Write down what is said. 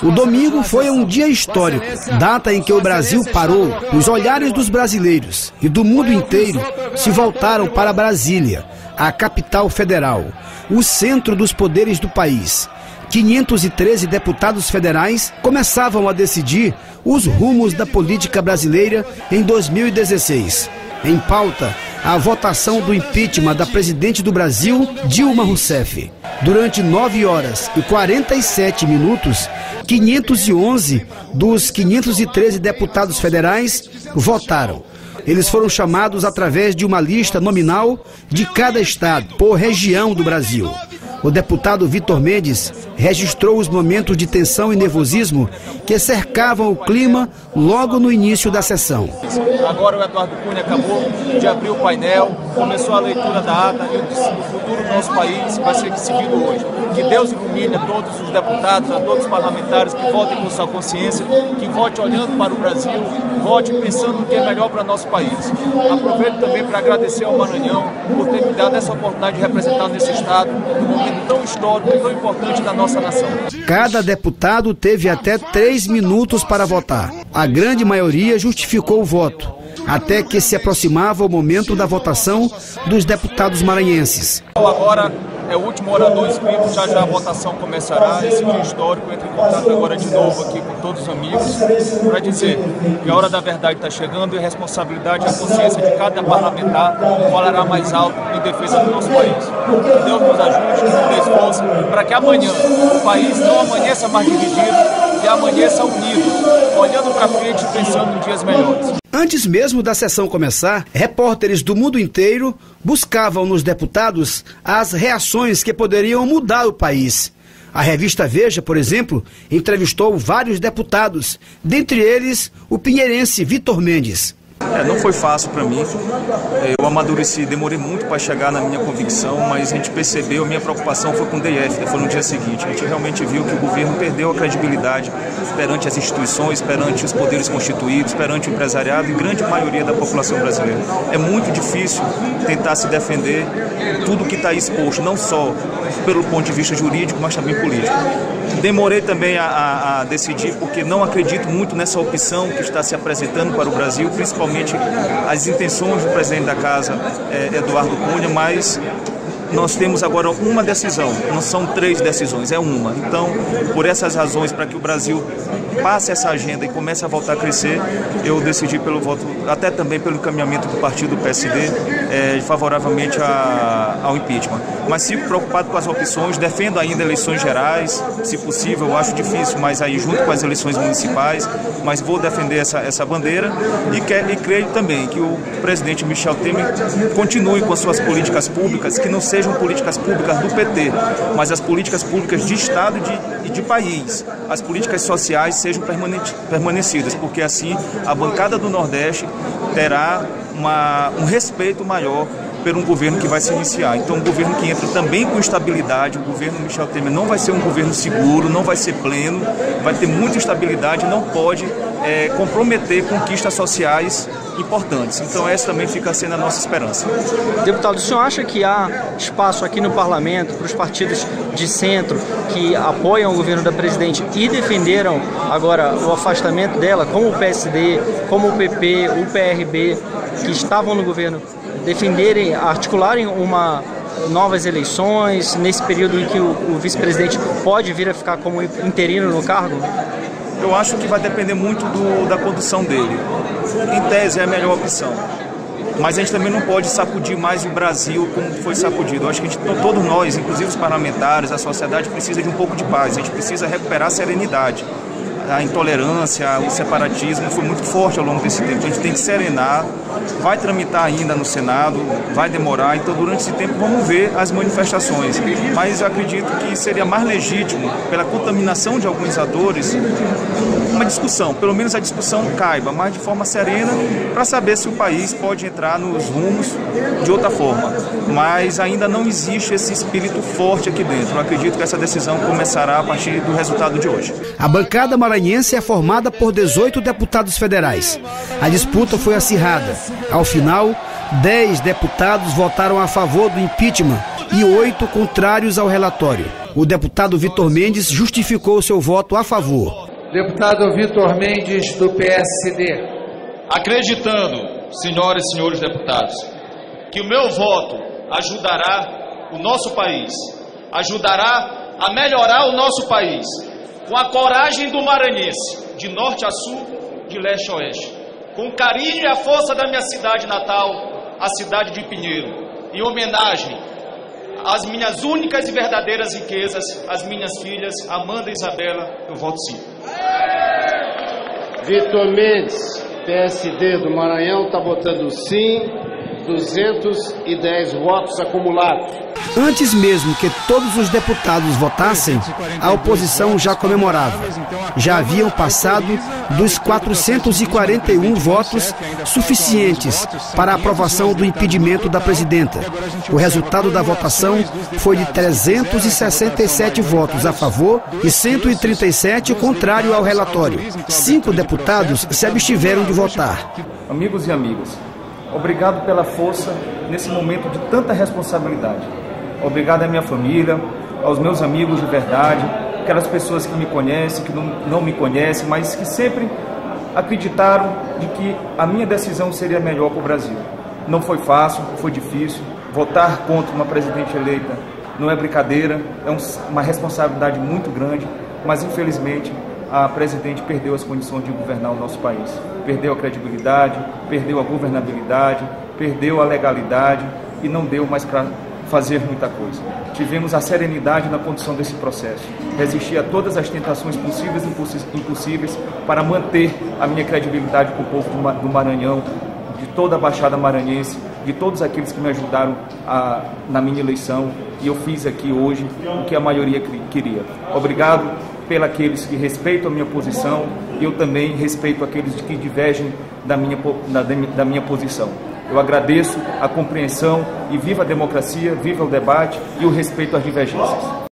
O domingo foi um dia histórico, data em que o Brasil parou. Os olhares dos brasileiros e do mundo inteiro se voltaram para Brasília, a capital federal, o centro dos poderes do país. 513 deputados federais começavam a decidir os rumos da política brasileira em 2016. Em pauta, a votação do impeachment da presidente do Brasil, Dilma Rousseff. Durante 9 horas e 47 minutos, 511 dos 513 deputados federais votaram. Eles foram chamados através de uma lista nominal de cada estado, por região do Brasil. O deputado Vitor Mendes registrou os momentos de tensão e nervosismo que cercavam o clima logo no início da sessão. Agora o Eduardo Cunha acabou de abrir o painel, começou a leitura da ata e o futuro do nosso país vai ser decidido hoje. Que Deus ilumine a todos os deputados, a todos os parlamentares que votem com sua consciência, que votem olhando para o Brasil, votem pensando no que é melhor para o nosso país. Aproveito também para agradecer ao Maranhão por ter me dado essa oportunidade de representar nesse estado um momento tão histórico e tão importante da nossa nação. Cada deputado teve até 3 minutos para votar. A grande maioria justificou o voto, até que se aproximava o momento da votação dos deputados maranhenses. Agora é o último orador inscrito, já a votação começará. Esse dia histórico, entre em contato agora de novo aqui com todos os amigos para dizer que a hora da verdade está chegando e a responsabilidade e a consciência de cada parlamentar falará mais alto em defesa do nosso país. Que Deus nos ajude, que nos dê força para que amanhã o país não amanheça mais dividido e amanheça unido, olhando para frente e pensando em dias melhores. Antes mesmo da sessão começar, repórteres do mundo inteiro buscavam nos deputados as reações que poderiam mudar o país. A revista Veja, por exemplo, entrevistou vários deputados, dentre eles o pinheirense Vitor Mendes. Não foi fácil para mim, eu amadureci, demorei muito para chegar na minha convicção, mas a gente percebeu, a minha preocupação foi com o DF, foi no dia seguinte. A gente realmente viu que o governo perdeu a credibilidade perante as instituições, perante os poderes constituídos, perante o empresariado e grande maioria da população brasileira. É muito difícil tentar se defender tudo que está exposto, não só pelo ponto de vista jurídico, mas também político. Demorei também a decidir porque não acredito muito nessa opção que está se apresentando para o Brasil, principalmente as intenções do presidente da casa, Eduardo Cunha, mas nós temos agora uma decisão, não são 3 decisões, é uma. Então, por essas razões, para que o Brasil passe essa agenda e comece a voltar a crescer, eu decidi pelo voto, até também pelo encaminhamento do partido PSD, favoravelmente ao impeachment. Mas sigo preocupado com as opções, defendo ainda eleições gerais, se possível, eu acho difícil, mas aí junto com as eleições municipais, mas vou defender essa bandeira e creio também que o presidente Michel Temer continue com as suas políticas públicas, que não sejam políticas públicas do PT, mas as políticas públicas de Estado e de país, as políticas sociais sejam permanecidas, porque assim a bancada do Nordeste terá um respeito maior por um governo que vai se iniciar. Então, um governo que entra também com estabilidade, o governo Michel Temer não vai ser um governo seguro, não vai ser pleno, vai ter muita instabilidade, não pode comprometer conquistas sociais importantes. Então, essa também fica sendo a nossa esperança. Deputado, o senhor acha que há espaço aqui no parlamento para os partidos de centro que apoiam o governo da presidente e defenderam agora o afastamento dela, como o PSD, como o PP, o PRB, que estavam no governo, defenderem, articularem novas eleições nesse período em que o vice-presidente pode vir a ficar como interino no cargo? Eu acho que vai depender muito da condução dele. Em tese é a melhor opção. Mas a gente também não pode sacudir mais o Brasil como foi sacudido. Eu acho que todos nós, inclusive os parlamentares, a sociedade, precisa de um pouco de paz. A gente precisa recuperar a serenidade. A intolerância, o separatismo foi muito forte ao longo desse tempo. A gente tem que serenar, vai tramitar ainda no Senado, vai demorar, então durante esse tempo vamos ver as manifestações. Mas eu acredito que seria mais legítimo, pela contaminação de alguns atores, uma discussão, pelo menos a discussão caiba, mas de forma serena, para saber se o país pode entrar nos rumos de outra forma. Mas ainda não existe esse espírito forte aqui dentro. Eu acredito que essa decisão começará a partir do resultado de hoje. A bancada maranhense é formada por 18 deputados federais. A disputa foi acirrada. Ao final, 10 deputados votaram a favor do impeachment e 8 contrários ao relatório. O deputado Vitor Mendes justificou seu voto a favor. Deputado Vitor Mendes, do PSD. Acreditando, senhoras e senhores deputados, que o meu voto ajudará o nosso país, ajudará a melhorar o nosso país, com a coragem do maranhense, de norte a sul, de leste a oeste, com o carinho e a força da minha cidade natal, a cidade de Pinheiro, em homenagem às minhas únicas e verdadeiras riquezas, as minhas filhas, Amanda e Isabela, eu voto sim. Vitor Mendes, PSD do Maranhão, está votando sim, 210 votos acumulados. Antes mesmo que todos os deputados votassem, a oposição já comemorava. Já haviam passado dos 441 votos suficientes para a aprovação do impedimento da presidenta. O resultado da votação foi de 367 votos a favor e 137 contrário ao relatório. 5 deputados se abstiveram de votar. Amigos e amigas, obrigado pela força nesse momento de tanta responsabilidade. Obrigado à minha família, aos meus amigos de verdade, aquelas pessoas que me conhecem, que não me conhecem, mas que sempre acreditaram de que a minha decisão seria melhor para o Brasil. Não foi fácil, foi difícil. Votar contra uma presidente eleita não é brincadeira, é uma responsabilidade muito grande, mas infelizmente a presidente perdeu as condições de governar o nosso país. Perdeu a credibilidade, perdeu a governabilidade, perdeu a legalidade e não deu mais para fazer muita coisa. Tivemos a serenidade na condução desse processo, resistir a todas as tentações possíveis e impossíveis para manter a minha credibilidade com o povo do Maranhão, de toda a Baixada Maranhense, de todos aqueles que me ajudaram na minha eleição, e eu fiz aqui hoje o que a maioria queria. Obrigado pelos que respeitam a minha posição, e eu também respeito aqueles que divergem da minha posição. Eu agradeço a compreensão e viva a democracia, viva o debate e o respeito às divergências.